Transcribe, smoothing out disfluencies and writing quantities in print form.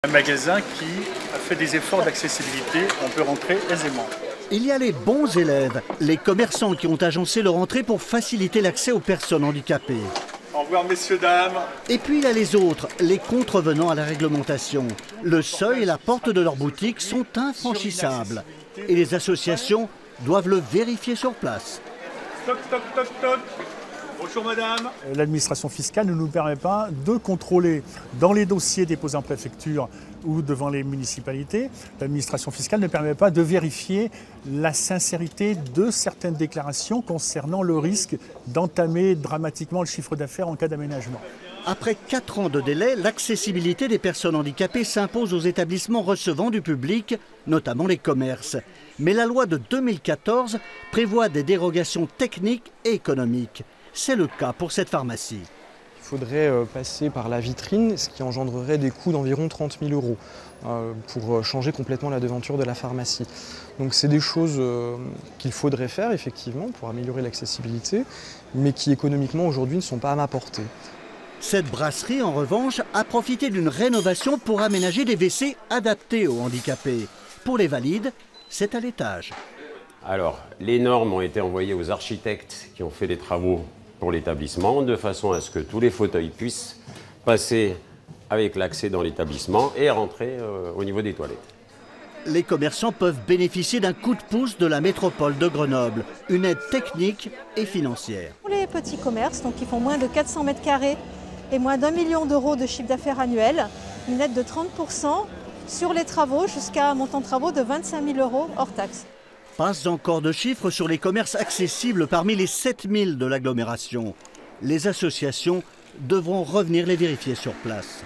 Un magasin qui a fait des efforts d'accessibilité, on peut rentrer aisément. Il y a les bons élèves, les commerçants qui ont agencé leur entrée pour faciliter l'accès aux personnes handicapées. Au revoir messieurs, dames. Et puis il y a les autres, les contrevenants à la réglementation. Le seuil et la porte de leur boutique sont infranchissables. Et les associations doivent le vérifier sur place. Toc, toc, toc, toc. Bonjour madame. L'administration fiscale ne nous permet pas de contrôler dans les dossiers déposés en préfecture ou devant les municipalités. L'administration fiscale ne permet pas de vérifier la sincérité de certaines déclarations concernant le risque d'entamer dramatiquement le chiffre d'affaires en cas d'aménagement. Après 4 ans de délai, l'accessibilité des personnes handicapées s'impose aux établissements recevant du public, notamment les commerces. Mais la loi de 2014 prévoit des dérogations techniques et économiques. C'est le cas pour cette pharmacie. Il faudrait passer par la vitrine, ce qui engendrerait des coûts d'environ 30 000 € pour changer complètement la devanture de la pharmacie. Donc c'est des choses qu'il faudrait faire effectivement pour améliorer l'accessibilité, mais qui économiquement aujourd'hui ne sont pas à ma portée. Cette brasserie, en revanche, a profité d'une rénovation pour aménager des WC adaptés aux handicapés. Pour les valides, c'est à l'étage. Alors, les normes ont été envoyées aux architectes qui ont fait les travaux pour l'établissement, de façon à ce que tous les fauteuils puissent passer avec l'accès dans l'établissement et rentrer au niveau des toilettes. Les commerçants peuvent bénéficier d'un coup de pouce de la métropole de Grenoble, une aide technique et financière. Pour les petits commerces, donc qui font moins de 400 mètres carrés et moins d'1 million d'euros de chiffre d'affaires annuel, une aide de 30% sur les travaux jusqu'à un montant de travaux de 25 000 € hors taxe. Pas encore de chiffres sur les commerces accessibles parmi les 7000 de l'agglomération. Les associations devront revenir les vérifier sur place.